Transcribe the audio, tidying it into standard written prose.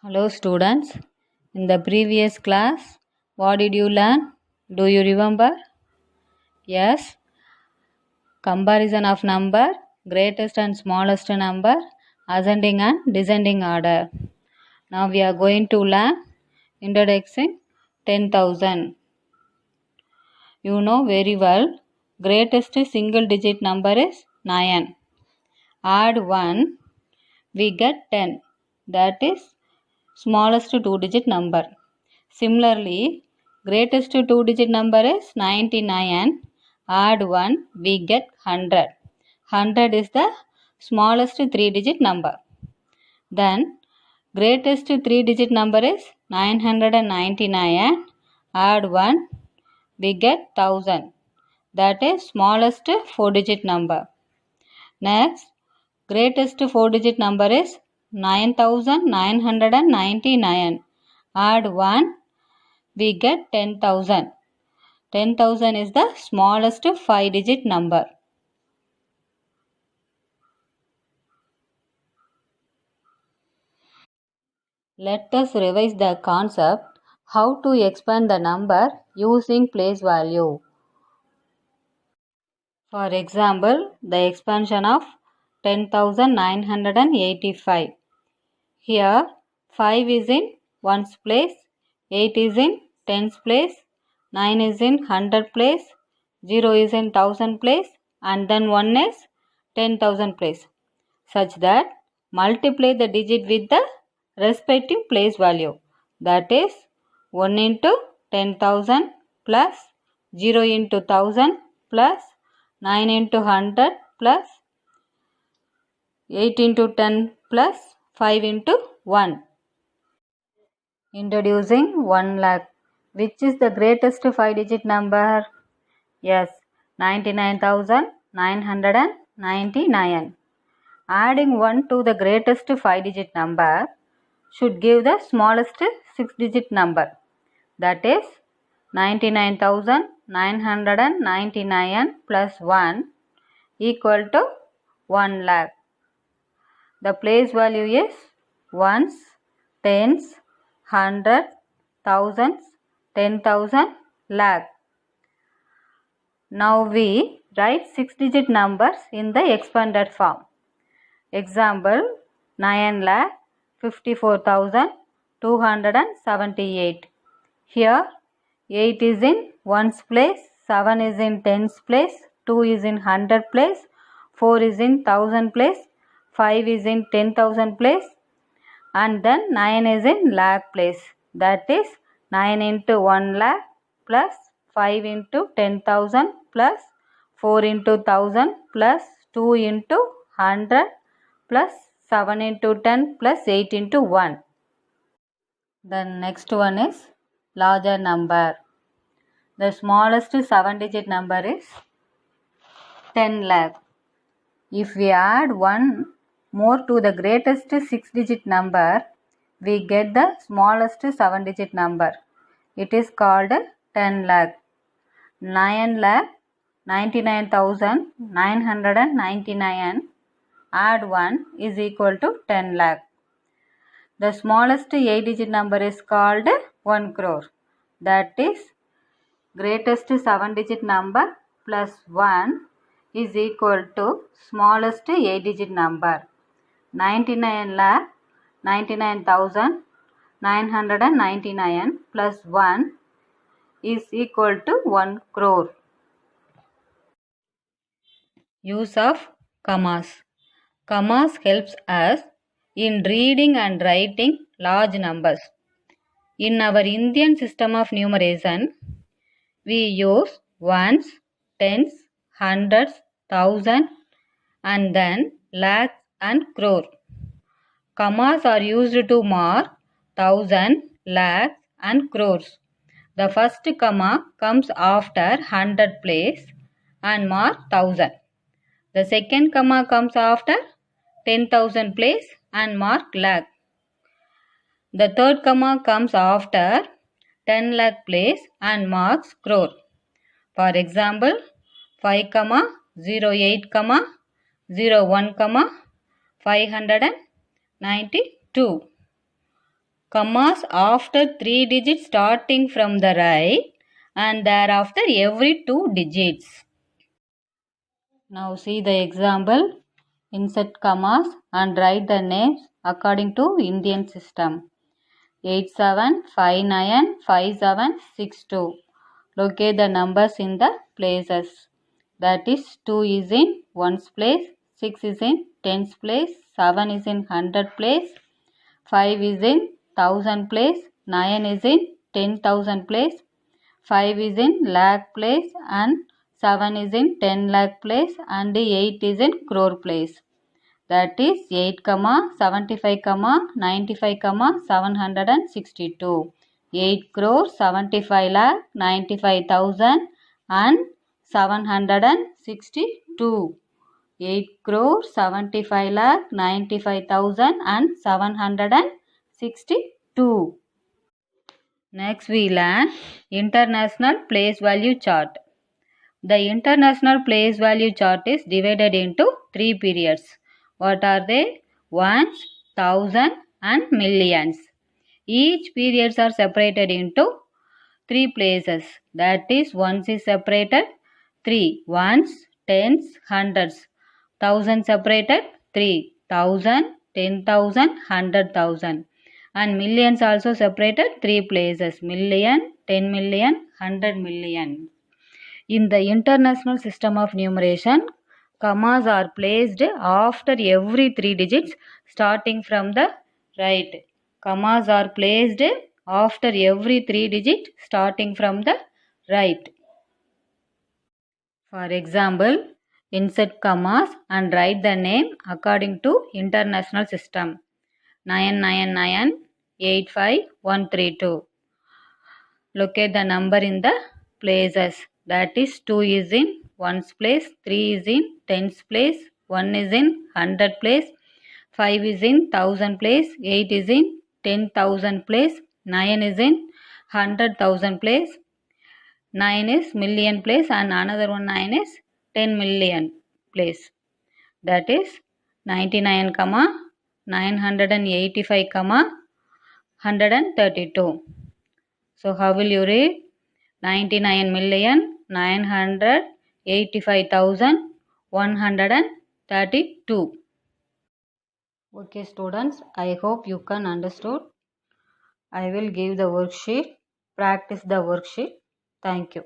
Hello students, in the previous class, what did you learn? Do you remember? Yes, comparison of number, greatest and smallest number, ascending and descending order. Now we are going to learn introduction 10,000. You know very well, greatest single digit number is 9. Add 1, we get 10. That is smallest two digit number. Similarly, greatest two digit number is 99. Add 1, we get 100. 100 is the smallest three digit number. Then, greatest three digit number is 999. Add 1, we get 1000. That is smallest four digit number. Next, greatest four digit number is 9999. Add 1, we get 10,000. 10,000 is the smallest five digit number. Let us revise the concept how to expand the number using place value. For example, the expansion of 10,985. Here 5 is in ones place, 8 is in tens place, 9 is in hundred place, 0 is in thousand place, and then 1 is 10,000 place, such that multiply the digit with the respective place value. That is 1 into 10,000 plus 0 into 1000 plus 9 into 100 plus 8 into 10 plus 5 into 1. Introducing 1 lakh. Which is the greatest 5 digit number? Yes, 99,999. Adding 1 to the greatest 5 digit number should give the smallest 6 digit number. That is 99,999 plus 1 equal to 1 lakh. The place value is ones, tens, hundred, thousands, 10,000, lakh. Now we write 6 digit numbers in the expanded form. Example 9,54,278. Here 8 is in ones place, 7 is in tens place, 2 is in hundred place, 4 is in thousand place, 5 is in 10,000 place, and then 9 is in lakh place. That is 9 into 1 lakh plus 5 into 10,000 plus 4 into 1000 plus 2 into 100 plus 7 into 10 plus 8 into 1. Then next one is larger number. The smallest 7 digit number is 10 lakh. If we add 1 more to the greatest 6 digit number, we get the smallest 7 digit number. It is called 10 lakh. 9 lakh 99,999 add 1 is equal to 10 lakh. The smallest 8 digit number is called 1 crore. That is greatest 7 digit number plus 1 is equal to smallest 8 digit number. 99 lakh 99,999 plus 1 is equal to 1 crore. Use of commas. Commas helps us in reading and writing large numbers. In our Indian system of numeration, we use ones, tens, hundreds, thousand, and then lakhs and crore. Commas are used to mark thousand, lakhs, and crores. The first comma comes after 100 place and mark 1000. The second comma comes after 10,000 place and mark lakh. The third comma comes after 10 lakh place and marks crore. For example, 5, 08, 01, 592. commas after 3 digits starting from the right and thereafter every 2 digits. Now see the example. Insert commas and write the names according to Indian system. 87595762. Locate the numbers in the places. That is 2 is in 1's place, 6 is in 10's place, 7 is in 100 place, 5 is in 1000 place, 9 is in 10,000 place, 5 is in lakh place and 7 is in 10 lakh place and 8 is in crore place. That is 8, 75, 95, 762. 8 crore 75 lakh 95,000 and 762. 8 crore 75 lakh 95,000 and 762. Next we learn International Place Value Chart. The International Place Value Chart is divided into 3 periods. What are they? Ones, thousand and millions. Each periods are separated into 3 places. That is, ones is separated 3. Ones, tens, hundreds. Thousand separated 3. 1,000, 10,000, 100,000. And millions also separated 3 places. Million, 10 million, 100 million. In the International System of Numeration, commas are placed after every 3 digits starting from the right. Commas are placed after every 3 digits starting from the right. For example, insert commas and write the name according to International System. 999853132. Locate the number in the places. That is, 2 is in 1's place, 3 is in 10's place, 1 is in 100 place, 5 is in 1000 place, 8 is in 10,000 place, 9 is in 100,000 place, 9 is million place and another one 9 is 10 million place. That is 99, 985, 132. So how will you read? 99,985,132. Okay students, I hope you can understood. I will give the worksheet. Practice the worksheet. Thank you.